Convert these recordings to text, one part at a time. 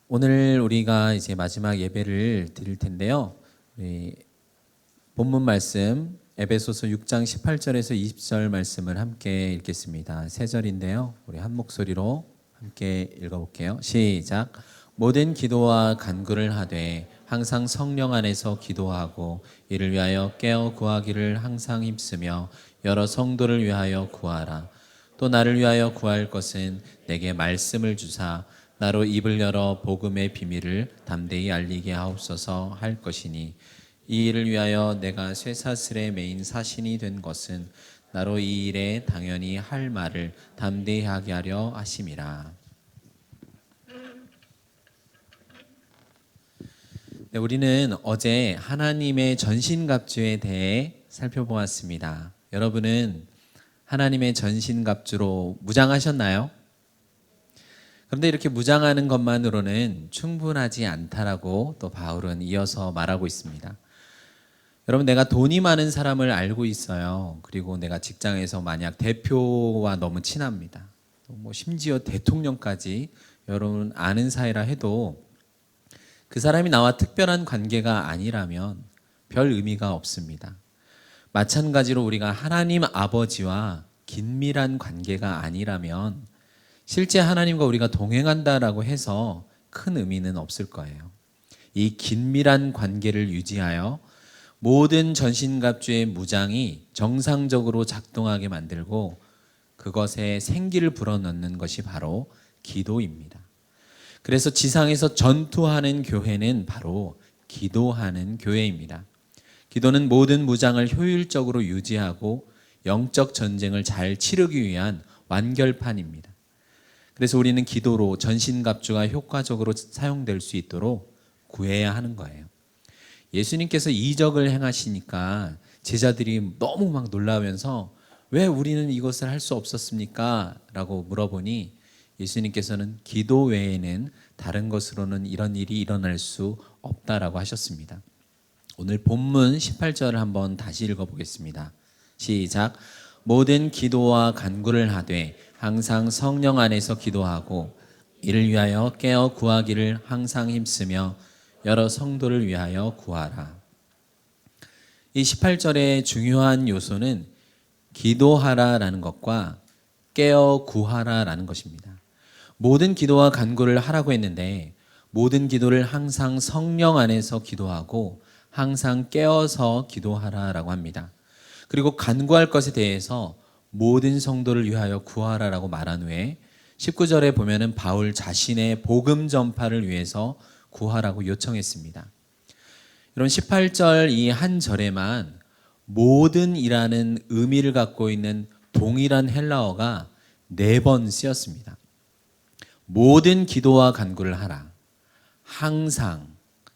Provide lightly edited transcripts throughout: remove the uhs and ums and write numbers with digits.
오늘 우리가 이제 마지막 예배를 드릴 텐데요. 우리 본문 말씀 에베소서 6장 18절에서 20절 말씀을 함께 읽겠습니다. 세 절인데요. 우리 한 목소리로 함께 읽어볼게요. 시작. 모든 기도와 간구를 하되 항상 성령 안에서 기도하고 이를 위하여 깨어 구하기를 항상 힘쓰며 여러 성도를 위하여 구하라. 또 나를 위하여 구할 것은 내게 말씀을 주사 나로 입을 열어 복음의 비밀을 담대히 알리게 하옵소서 할 것이니 이 일을 위하여 내가 쇠사슬에 매인 사신이 된 것은 나로 이 일에 당연히 할 말을 담대히 하게 하려 하심이라. 네, 우리는 어제 하나님의 전신갑주에 대해 살펴보았습니다. 여러분은 하나님의 전신갑주로 무장하셨나요? 그런데 이렇게 무장하는 것만으로는 충분하지 않다라고 또 바울은 이어서 말하고 있습니다. 여러분, 내가 돈이 많은 사람을 알고 있어요. 그리고 내가 직장에서 만약 대표와 너무 친합니다. 뭐 심지어 대통령까지 여러분 아는 사이라 해도 그 사람이 나와 특별한 관계가 아니라면 별 의미가 없습니다. 마찬가지로 우리가 하나님 아버지와 긴밀한 관계가 아니라면 실제 하나님과 우리가 동행한다라고 해서 큰 의미는 없을 거예요. 이 긴밀한 관계를 유지하여 모든 전신갑주의 무장이 정상적으로 작동하게 만들고 그것에 생기를 불어넣는 것이 바로 기도입니다. 그래서 지상에서 전투하는 교회는 바로 기도하는 교회입니다. 기도는 모든 무장을 효율적으로 유지하고 영적 전쟁을 잘 치르기 위한 완결판입니다. 그래서 우리는 기도로 전신갑주가 효과적으로 사용될 수 있도록 구해야 하는 거예요. 예수님께서 이적을 행하시니까 제자들이 너무 막 놀라면서 왜 우리는 이것을 할 수 없었습니까? 라고 물어보니 예수님께서는 기도 외에는 다른 것으로는 이런 일이 일어날 수 없다라고 하셨습니다. 오늘 본문 18절을 한번 다시 읽어보겠습니다. 시작. 모든 기도와 간구를 하되 항상 성령 안에서 기도하고 이를 위하여 깨어 구하기를 항상 힘쓰며 여러 성도를 위하여 구하라. 이 18절의 중요한 요소는 기도하라라는 것과 깨어 구하라라는 것입니다. 모든 기도와 간구를 하라고 했는데 모든 기도를 항상 성령 안에서 기도하고 항상 깨어서 기도하라라고 합니다. 그리고 간구할 것에 대해서 모든 성도를 위하여 구하라라고 말한 후에 19절에 보면은 바울 자신의 복음 전파를 위해서 구하라고 요청했습니다. 이런 18절 이 한 절에만 모든이라는 의미를 갖고 있는 동일한 헬라어가 4번 쓰였습니다. 모든 기도와 간구를 하라. 항상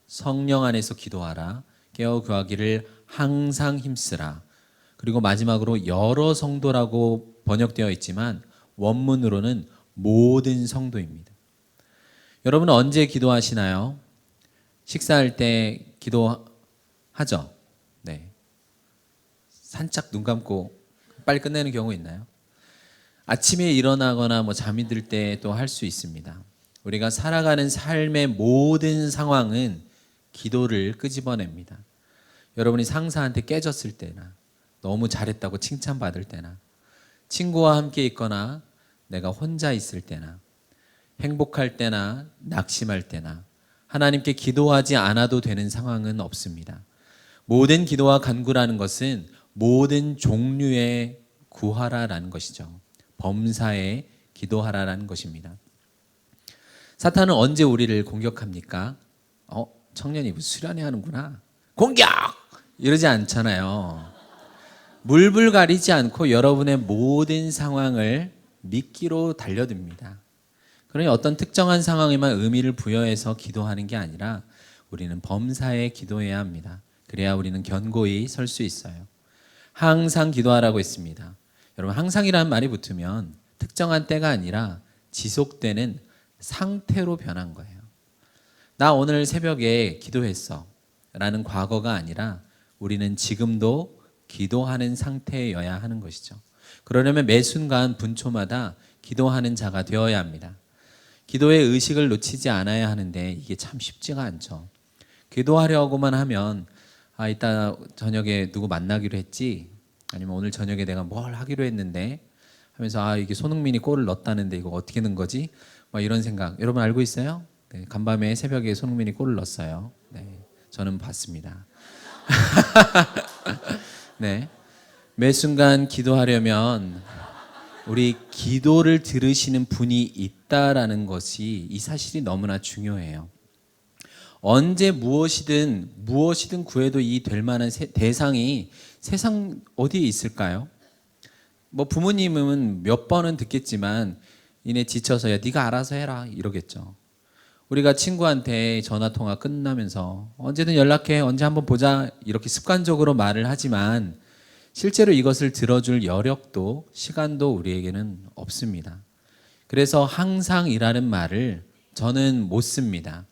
성령 안에서 기도하라. 깨어 구하기를 항상 힘쓰라. 그리고 마지막으로 여러 성도라고 번역되어 있지만 원문으로는 모든 성도입니다. 여러분은 언제 기도하시나요? 식사할 때 기도하죠? 네. 산짝 눈 감고 빨리 끝내는 경우 있나요? 아침에 일어나거나 잠이 들 때 또 할 수 있습니다. 우리가 살아가는 삶의 모든 상황은 기도를 끄집어냅니다. 여러분이 상사한테 깨졌을 때나 너무 잘했다고 칭찬받을 때나 친구와 함께 있거나 내가 혼자 있을 때나 행복할 때나 낙심할 때나 하나님께 기도하지 않아도 되는 상황은 없습니다. 모든 기도와 간구라는 것은 모든 종류의 구하라라는 것이죠. 범사에 기도하라라는 것입니다. 사탄은 언제 우리를 공격합니까? 청년이 수련회 하는구나. 공격! 이러지 않잖아요. 물불 가리지 않고 여러분의 모든 상황을 미끼로 달려듭니다. 그러니 어떤 특정한 상황에만 의미를 부여해서 기도하는 게 아니라 우리는 범사에 기도해야 합니다. 그래야 우리는 견고히 설 수 있어요. 항상 기도하라고 했습니다. 여러분, 항상이라는 말이 붙으면 특정한 때가 아니라 지속되는 상태로 변한 거예요. 나 오늘 새벽에 기도했어 라는 과거가 아니라 우리는 지금도 기도하는 상태여야 하는 것이죠. 그러려면 매 순간 분초마다 기도하는 자가 되어야 합니다. 기도의 의식을 놓치지 않아야 하는데 이게 참 쉽지가 않죠. 기도하려고만 하면 이따 저녁에 누구 만나기로 했지, 아니면 오늘 저녁에 내가 뭘 하기로 했는데 하면서 이게 손흥민이 골을 넣었다는데 이거 어떻게 넣은 거지? 막 이런 생각. 여러분 알고 있어요? 네, 간밤에 새벽에 손흥민이 골을 넣었어요. 네, 저는 봤습니다. 네, 매 순간 기도하려면 우리 기도를 들으시는 분이 있다라는 것이, 이 사실이 너무나 중요해요. 언제 무엇이든 구해도 이 될 만한 대상이 세상 어디에 있을까요? 뭐 부모님은 몇 번은 듣겠지만 이내 지쳐서 야 네가 알아서 해라 이러겠죠. 우리가 친구한테 전화 통화 끝나면서 언제든 연락해, 언제 한번 보자 이렇게 습관적으로 말을 하지만 실제로 이것을 들어줄 여력도 시간도 우리에게는 없습니다. 그래서 항상이라는 말을 저는 못 씁니다.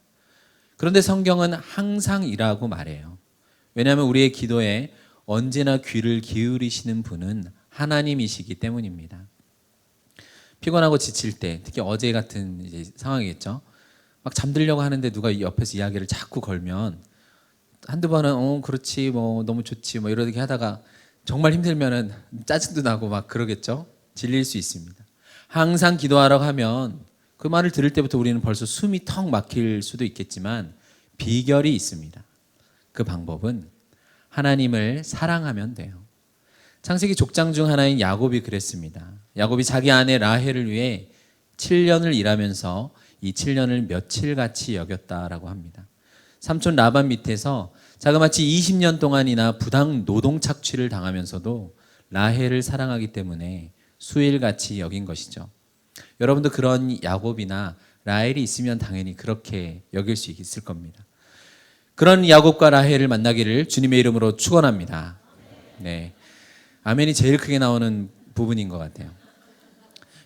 그런데 성경은 항상이라고 말해요. 왜냐하면 우리의 기도에 언제나 귀를 기울이시는 분은 하나님이시기 때문입니다. 피곤하고 지칠 때, 특히 어제 같은 이제 상황이겠죠. 막 잠들려고 하는데 누가 옆에서 이야기를 자꾸 걸면 한두 번은 그렇지 뭐 너무 좋지 뭐 이렇게 하다가 정말 힘들면은 짜증도 나고 막 그러겠죠. 질릴 수 있습니다. 항상 기도하라고 하면 그 말을 들을 때부터 우리는 벌써 숨이 턱 막힐 수도 있겠지만 비결이 있습니다. 그 방법은 하나님을 사랑하면 돼요. 창세기 족장 중 하나인 야곱이 그랬습니다. 야곱이 자기 아내 라헬을 위해 7년을 일하면서 이 7년을 며칠같이 여겼다라고 합니다. 삼촌 라반 밑에서 자그마치 20년 동안이나 부당 노동 착취를 당하면서도 라헬을 사랑하기 때문에 수일같이 여긴 것이죠. 여러분도 그런 야곱이나 라헬이 있으면 당연히 그렇게 여길 수 있을 겁니다. 그런 야곱과 라헬을 만나기를 주님의 이름으로 축원합니다. 네, 아멘이 제일 크게 나오는 부분인 것 같아요.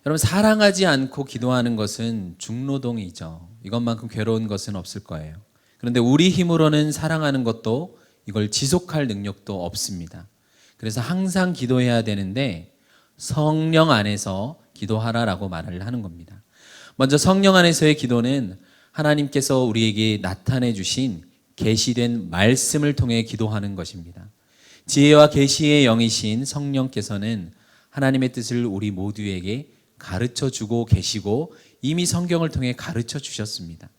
여러분, 사랑하지 않고 기도하는 것은 중노동이죠. 이것만큼 괴로운 것은 없을 거예요. 그런데 우리 힘으로는 사랑하는 것도 이걸 지속할 능력도 없습니다. 그래서 항상 기도해야 되는데 성령 안에서 기도하라라고 말을 하는 겁니다. 먼저 성령 안에서의 기도는 하나님께서 우리에게 나타내 주신 계시된 말씀을 통해 기도하는 것입니다. 지혜와 계시의 영이신 성령께서는 하나님의 뜻을 우리 모두에게 가르쳐 주고 계시고 이미 성경을 통해 가르쳐 주셨습니다.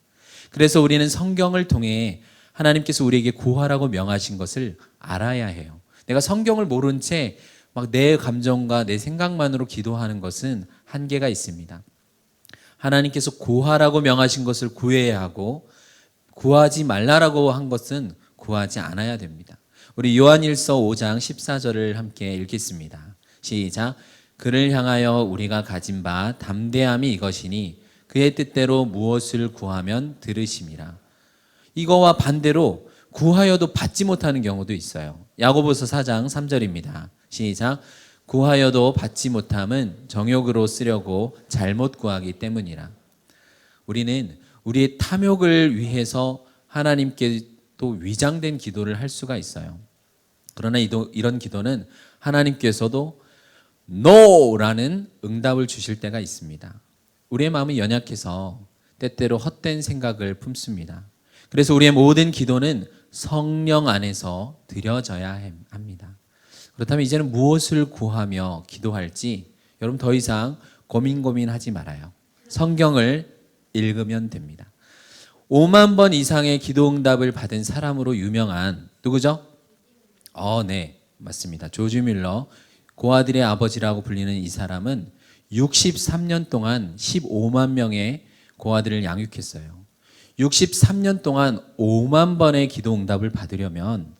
그래서 우리는 성경을 통해 하나님께서 우리에게 구하라고 명하신 것을 알아야 해요. 내가 성경을 모른 채 막 내 감정과 내 생각만으로 기도하는 것은 한계가 있습니다. 하나님께서 구하라고 명하신 것을 구해야 하고 구하지 말라라고 한 것은 구하지 않아야 됩니다. 우리 요한일서 5장 14절을 함께 읽겠습니다. 시작. 그를 향하여 우리가 가진 바 담대함이 이것이니 그의 뜻대로 무엇을 구하면 들으심이라. 이거와 반대로 구하여도 받지 못하는 경우도 있어요. 야고보서 4장 3절입니다. 시작. 구하여도 받지 못함은 정욕으로 쓰려고 잘못 구하기 때문이라. 우리는 우리의 탐욕을 위해서 하나님께 또 위장된 기도를 할 수가 있어요. 그러나 이런 기도는 하나님께서도 NO라는 응답을 주실 때가 있습니다. 우리의 마음이 연약해서 때때로 헛된 생각을 품습니다. 그래서 우리의 모든 기도는 성령 안에서 드려져야 합니다. 그렇다면 이제는 무엇을 구하며 기도할지 여러분 더 이상 고민하지 말아요. 성경을 읽으면 됩니다. 5만 번 이상의 기도 응답을 받은 사람으로 유명한 누구죠? 네, 맞습니다. 조지 뮬러, 고아들의 아버지라고 불리는 이 사람은 63년 동안 15만 명의 고아들을 양육했어요. 63년 동안 5만 번의 기도 응답을 받으려면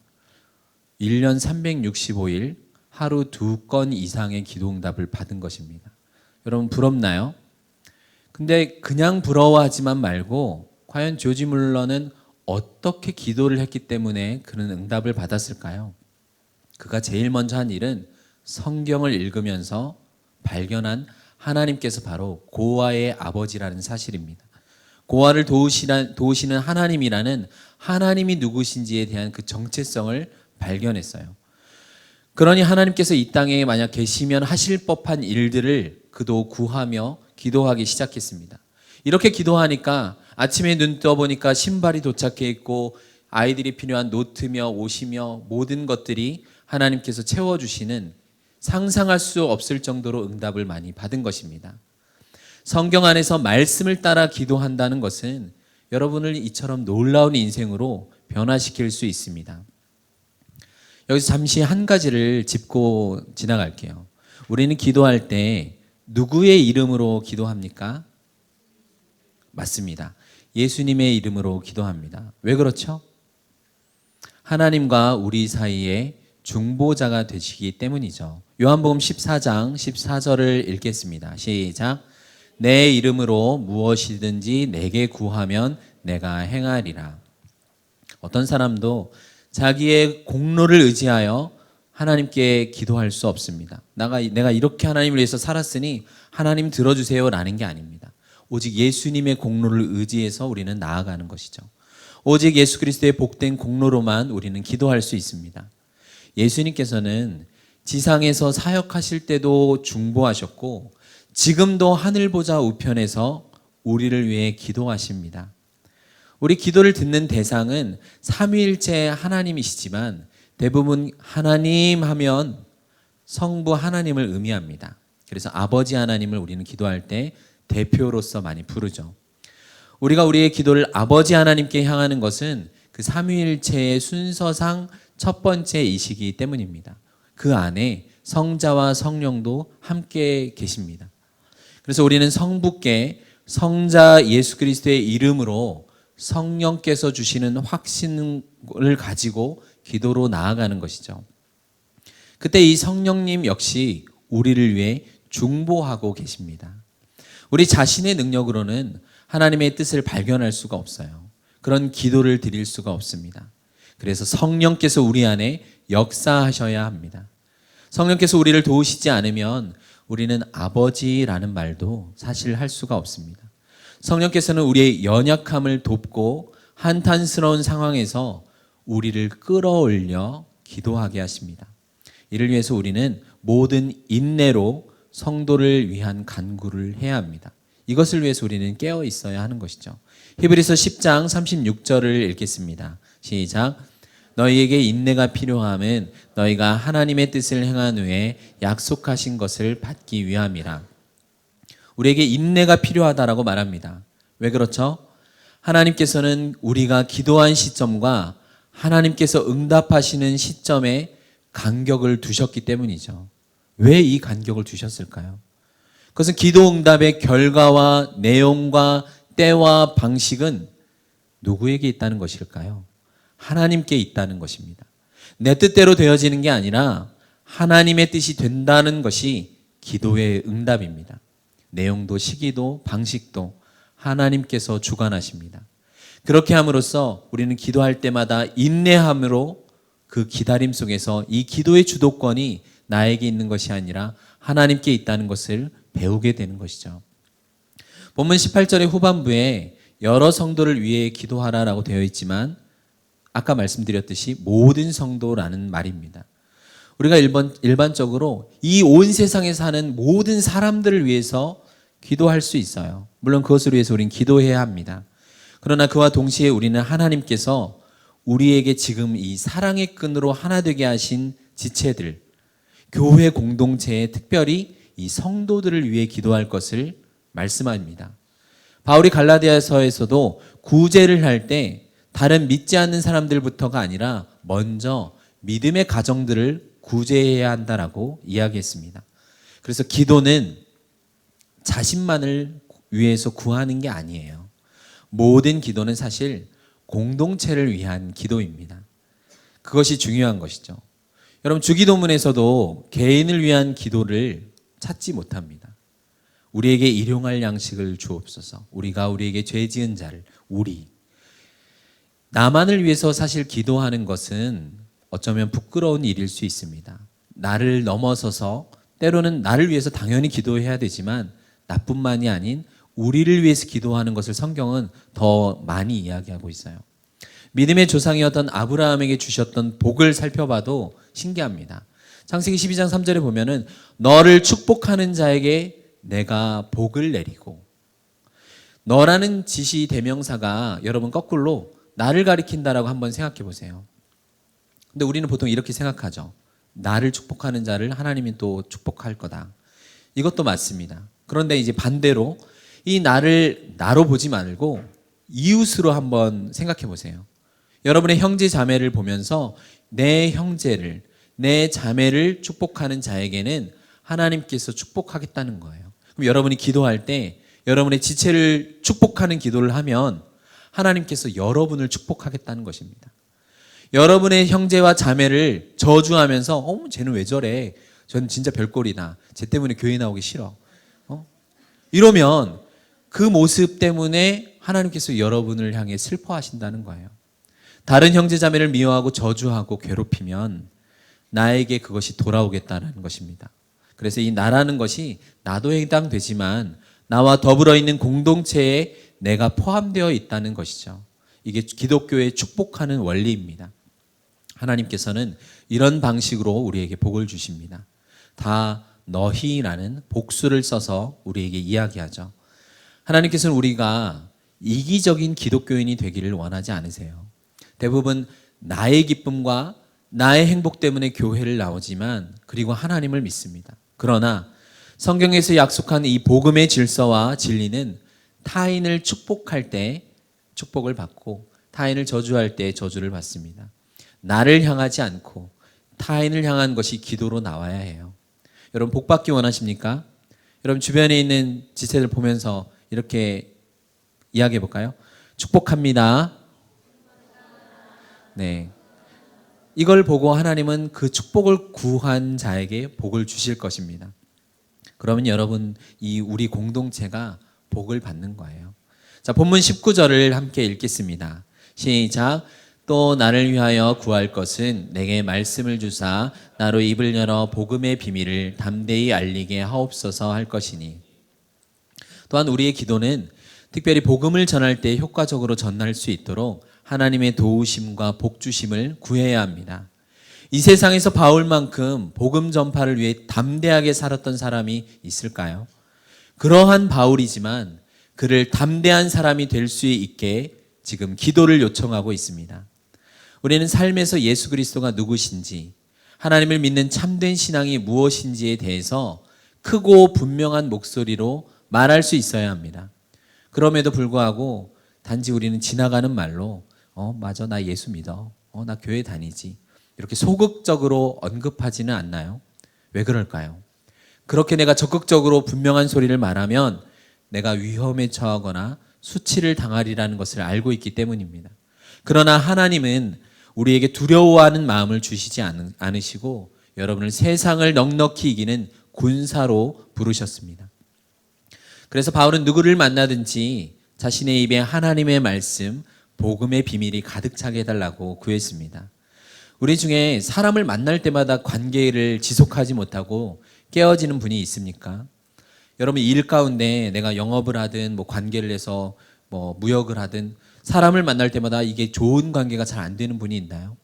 1년 365일 하루 2건 이상의 기도 응답을 받은 것입니다. 여러분 부럽나요? 근데 그냥 부러워하지만 말고 과연 조지 뮬러는 어떻게 기도를 했기 때문에 그런 응답을 받았을까요? 그가 제일 먼저 한 일은 성경을 읽으면서 발견한 하나님께서 바로 고아의 아버지라는 사실입니다. 고아를 도우시는 하나님이라는 하나님이 누구신지에 대한 그 정체성을 발견했어요. 그러니 하나님께서 이 땅에 만약 계시면 하실 법한 일들을 그도 구하며 기도하기 시작했습니다. 이렇게 기도하니까 아침에 눈 떠보니까 신발이 도착해 있고 아이들이 필요한 노트며 옷이며 모든 것들이 하나님께서 채워주시는 상상할 수 없을 정도로 응답을 많이 받은 것입니다. 성경 안에서 말씀을 따라 기도한다는 것은 여러분을 이처럼 놀라운 인생으로 변화시킬 수 있습니다. 여기서 잠시 한 가지를 짚고 지나갈게요. 우리는 기도할 때 누구의 이름으로 기도합니까? 맞습니다. 예수님의 이름으로 기도합니다. 왜 그렇죠? 하나님과 우리 사이에 중보자가 되시기 때문이죠. 요한복음 14장 14절을 읽겠습니다. 시작. 내 이름으로 무엇이든지 내게 구하면 내가 행하리라. 어떤 사람도 자기의 공로를 의지하여 하나님께 기도할 수 없습니다. 내가 이렇게 하나님을 위해서 살았으니 하나님 들어주세요 라는 게 아닙니다. 오직 예수님의 공로를 의지해서 우리는 나아가는 것이죠. 오직 예수 그리스도의 복된 공로로만 우리는 기도할 수 있습니다. 예수님께서는 지상에서 사역하실 때도 중보하셨고 지금도 하늘 보좌 우편에서 우리를 위해 기도하십니다. 우리 기도를 듣는 대상은 삼위일체 하나님이시지만 대부분 하나님 하면 성부 하나님을 의미합니다. 그래서 아버지 하나님을 우리는 기도할 때 대표로서 많이 부르죠. 우리가 우리의 기도를 아버지 하나님께 향하는 것은 그 삼위일체의 순서상 첫 번째이시기 때문입니다. 그 안에 성자와 성령도 함께 계십니다. 그래서 우리는 성부께 성자 예수 그리스도의 이름으로 성령께서 주시는 확신을 가지고 기도로 나아가는 것이죠. 그때 이 성령님 역시 우리를 위해 중보하고 계십니다. 우리 자신의 능력으로는 하나님의 뜻을 발견할 수가 없어요. 그런 기도를 드릴 수가 없습니다. 그래서 성령께서 우리 안에 역사하셔야 합니다. 성령께서 우리를 도우시지 않으면 우리는 아버지라는 말도 사실 할 수가 없습니다. 성령께서는 우리의 연약함을 돕고 한탄스러운 상황에서 우리를 끌어올려 기도하게 하십니다. 이를 위해서 우리는 모든 인내로 성도를 위한 간구를 해야 합니다. 이것을 위해서 우리는 깨어 있어야 하는 것이죠. 히브리서 10장 36절을 읽겠습니다. 시작. 너희에게 인내가 필요함은 너희가 하나님의 뜻을 행한 후에 약속하신 것을 받기 위함이라. 우리에게 인내가 필요하다라고 말합니다. 왜 그렇죠? 하나님께서는 우리가 기도한 시점과 하나님께서 응답하시는 시점에 간격을 두셨기 때문이죠. 왜 이 간격을 두셨을까요? 그것은 기도 응답의 결과와 내용과 때와 방식은 누구에게 있다는 것일까요? 하나님께 있다는 것입니다. 내 뜻대로 되어지는 게 아니라 하나님의 뜻이 된다는 것이 기도의 응답입니다. 내용도 시기도 방식도 하나님께서 주관하십니다. 그렇게 함으로써 우리는 기도할 때마다 인내함으로 그 기다림 속에서 이 기도의 주도권이 나에게 있는 것이 아니라 하나님께 있다는 것을 배우게 되는 것이죠. 본문 18절의 후반부에 여러 성도를 위해 기도하라라고 되어 있지만 아까 말씀드렸듯이 모든 성도라는 말입니다. 우리가 일반적으로 이 온 세상에 사는 모든 사람들을 위해서 기도할 수 있어요. 물론 그것을 위해서 우리는 기도해야 합니다. 그러나 그와 동시에 우리는 하나님께서 우리에게 지금 이 사랑의 끈으로 하나 되게 하신 지체들, 교회 공동체에 특별히 이 성도들을 위해 기도할 것을 말씀합니다. 바울이 갈라디아서에서도 구제를 할 때 다른 믿지 않는 사람들부터가 아니라 먼저 믿음의 가정들을 구제해야 한다라고 이야기했습니다. 그래서 기도는 자신만을 위해서 구하는 게 아니에요. 모든 기도는 사실 공동체를 위한 기도입니다. 그것이 중요한 것이죠. 여러분 주기도문에서도 개인을 위한 기도를 찾지 못합니다. 우리에게 일용할 양식을 주옵소서. 우리가 우리에게 죄 지은 자를 나만을 위해서 사실 기도하는 것은 어쩌면 부끄러운 일일 수 있습니다. 나를 넘어서서 때로는 나를 위해서 당연히 기도해야 되지만 나뿐만이 아닌 우리를 위해서 기도하는 것을 성경은 더 많이 이야기하고 있어요. 믿음의 조상이었던 아브라함에게 주셨던 복을 살펴봐도 신기합니다. 창세기 12장 3절에 보면은 너를 축복하는 자에게 내가 복을 내리고 너라는 지시 대명사가 여러분 거꾸로 나를 가리킨다라고 한번 생각해 보세요. 근데 우리는 보통 이렇게 생각하죠. 나를 축복하는 자를 하나님이 또 축복할 거다. 이것도 맞습니다. 그런데 이제 반대로 이 나를 나로 보지 말고 이웃으로 한번 생각해 보세요. 여러분의 형제 자매를 보면서 내 형제를, 내 자매를 축복하는 자에게는 하나님께서 축복하겠다는 거예요. 그럼 여러분이 기도할 때 여러분의 지체를 축복하는 기도를 하면 하나님께서 여러분을 축복하겠다는 것입니다. 여러분의 형제와 자매를 저주하면서 쟤는 왜 저래? 전 진짜 별꼴이다. 쟤 때문에 교회 나오기 싫어. 이러면 그 모습 때문에 하나님께서 여러분을 향해 슬퍼하신다는 거예요. 다른 형제 자매를 미워하고 저주하고 괴롭히면 나에게 그것이 돌아오겠다는 것입니다. 그래서 이 나라는 것이 나도 해당되지만 나와 더불어 있는 공동체에 내가 포함되어 있다는 것이죠. 이게 기독교의 축복하는 원리입니다. 하나님께서는 이런 방식으로 우리에게 복을 주십니다. 다 너희라는 복수를 써서 우리에게 이야기하죠. 하나님께서는 우리가 이기적인 기독교인이 되기를 원하지 않으세요. 대부분 나의 기쁨과 나의 행복 때문에 교회를 나오지만 그리고 하나님을 믿습니다. 그러나 성경에서 약속한 이 복음의 질서와 진리는 타인을 축복할 때 축복을 받고 타인을 저주할 때 저주를 받습니다. 나를 향하지 않고 타인을 향한 것이 기도로 나와야 해요. 여러분 복 받기 원하십니까? 여러분 주변에 있는 지체들 보면서 이렇게 이야기해 볼까요? 축복합니다. 네. 이걸 보고 하나님은 그 축복을 구한 자에게 복을 주실 것입니다. 그러면 여러분 이 우리 공동체가 복을 받는 거예요. 자, 본문 19절을 함께 읽겠습니다. 시작. 또 나를 위하여 구할 것은 내게 말씀을 주사 나로 입을 열어 복음의 비밀을 담대히 알리게 하옵소서 할 것이니. 또한 우리의 기도는 특별히 복음을 전할 때 효과적으로 전할 수 있도록 하나님의 도우심과 복주심을 구해야 합니다. 이 세상에서 바울만큼 복음 전파를 위해 담대하게 살았던 사람이 있을까요? 그러한 바울이지만 그를 담대한 사람이 될 수 있게 지금 기도를 요청하고 있습니다. 우리는 삶에서 예수 그리스도가 누구신지, 하나님을 믿는 참된 신앙이 무엇인지에 대해서 크고 분명한 목소리로 말할 수 있어야 합니다. 그럼에도 불구하고 단지 우리는 지나가는 말로 맞아, 나 예수 믿어. 나 교회 다니지. 이렇게 소극적으로 언급하지는 않나요? 왜 그럴까요? 그렇게 내가 적극적으로 분명한 소리를 말하면 내가 위험에 처하거나 수치를 당하리라는 것을 알고 있기 때문입니다. 그러나 하나님은 우리에게 두려워하는 마음을 주시지 않으시고 여러분을 세상을 넉넉히 이기는 군사로 부르셨습니다. 그래서 바울은 누구를 만나든지 자신의 입에 하나님의 말씀, 복음의 비밀이 가득 차게 해달라고 구했습니다. 우리 중에 사람을 만날 때마다 관계를 지속하지 못하고 깨어지는 분이 있습니까? 여러분 일 가운데 내가 영업을 하든 관계를 해서 무역을 하든 사람을 만날 때마다 이게 좋은 관계가 잘 안 되는 분이 있나요?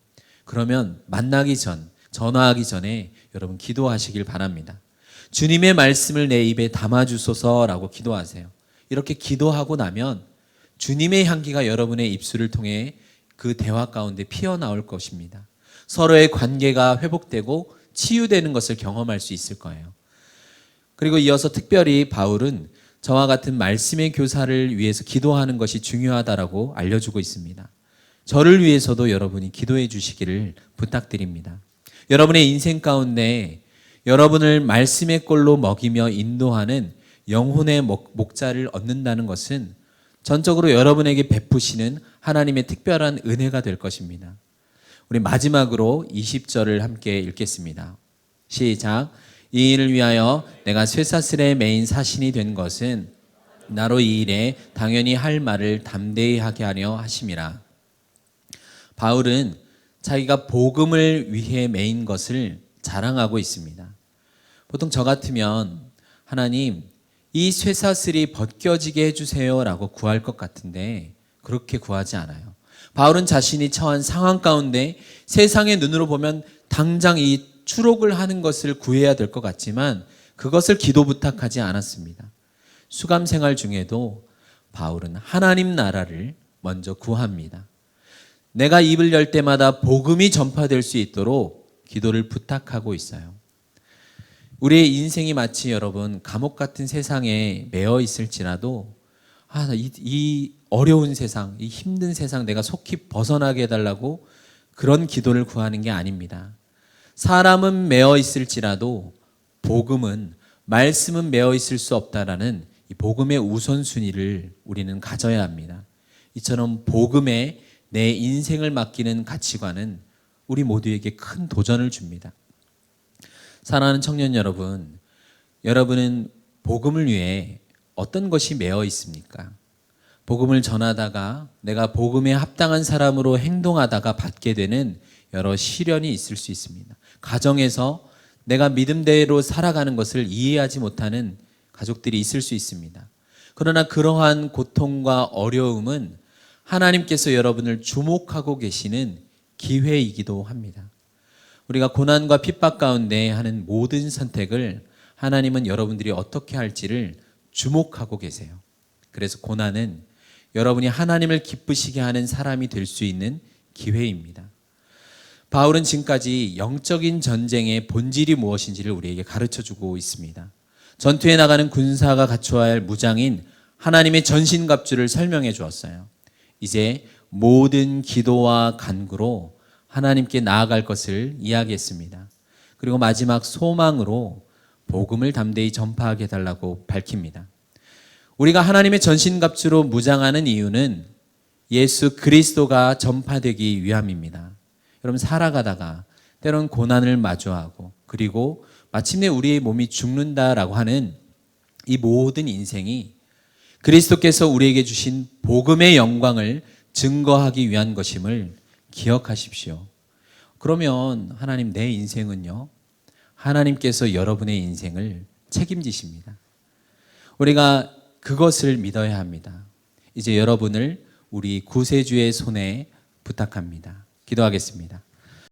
그러면 만나기 전, 전화하기 전에 여러분 기도하시길 바랍니다. 주님의 말씀을 내 입에 담아주소서라고 기도하세요. 이렇게 기도하고 나면 주님의 향기가 여러분의 입술을 통해 그 대화 가운데 피어나올 것입니다. 서로의 관계가 회복되고 치유되는 것을 경험할 수 있을 거예요. 그리고 이어서 특별히 바울은 저와 같은 말씀의 교사를 위해서 기도하는 것이 중요하다라고 알려주고 있습니다. 저를 위해서도 여러분이 기도해 주시기를 부탁드립니다. 여러분의 인생 가운데 여러분을 말씀의 꼴로 먹이며 인도하는 영혼의 목자를 얻는다는 것은 전적으로 여러분에게 베푸시는 하나님의 특별한 은혜가 될 것입니다. 우리 마지막으로 20절을 함께 읽겠습니다. 시작. 이 일을 위하여 내가 쇠사슬에 매인 사신이 된 것은 나로 이 일에 당연히 할 말을 담대히 하게 하려 하심이라. 바울은 자기가 복음을 위해 매인 것을 자랑하고 있습니다. 보통 저 같으면 하나님 이 쇠사슬이 벗겨지게 해주세요 라고 구할 것 같은데 그렇게 구하지 않아요. 바울은 자신이 처한 상황 가운데 세상의 눈으로 보면 당장 이 추록을 하는 것을 구해야 될 것 같지만 그것을 기도 부탁하지 않았습니다. 수감 생활 중에도 바울은 하나님 나라를 먼저 구합니다. 내가 입을 열 때마다 복음이 전파될 수 있도록 기도를 부탁하고 있어요. 우리의 인생이 마치 여러분 감옥 같은 세상에 매여 있을지라도 이 어려운 세상, 이 힘든 세상 내가 속히 벗어나게 해달라고 그런 기도를 구하는 게 아닙니다. 사람은 매어 있을지라도 복음은, 말씀은 매어 있을 수 없다라는 이 복음의 우선순위를 우리는 가져야 합니다. 이처럼 복음에 내 인생을 맡기는 가치관은 우리 모두에게 큰 도전을 줍니다. 사랑하는 청년 여러분, 여러분은 복음을 위해 어떤 것이 매어 있습니까? 복음을 전하다가 내가 복음에 합당한 사람으로 행동하다가 받게 되는 여러 시련이 있을 수 있습니다. 가정에서 내가 믿음대로 살아가는 것을 이해하지 못하는 가족들이 있을 수 있습니다. 그러나 그러한 고통과 어려움은 하나님께서 여러분을 주목하고 계시는 기회이기도 합니다. 우리가 고난과 핍박 가운데 하는 모든 선택을 하나님은 여러분들이 어떻게 할지를 주목하고 계세요. 그래서 고난은 여러분이 하나님을 기쁘시게 하는 사람이 될 수 있는 기회입니다. 바울은 지금까지 영적인 전쟁의 본질이 무엇인지를 우리에게 가르쳐주고 있습니다. 전투에 나가는 군사가 갖춰야 할 무장인 하나님의 전신갑주를 설명해 주었어요. 이제 모든 기도와 간구로 하나님께 나아갈 것을 이야기했습니다. 그리고 마지막 소망으로 복음을 담대히 전파하게 해달라고 밝힙니다. 우리가 하나님의 전신갑주로 무장하는 이유는 예수 그리스도가 전파되기 위함입니다. 여러분, 살아가다가 때로는 고난을 마주하고 그리고 마침내 우리의 몸이 죽는다라고 하는 이 모든 인생이 그리스도께서 우리에게 주신 복음의 영광을 증거하기 위한 것임을 기억하십시오. 그러면 하나님, 내 인생은요? 하나님께서 여러분의 인생을 책임지십니다. 우리가 그것을 믿어야 합니다. 이제 여러분을 우리 구세주의 손에 부탁합니다. 기도하겠습니다.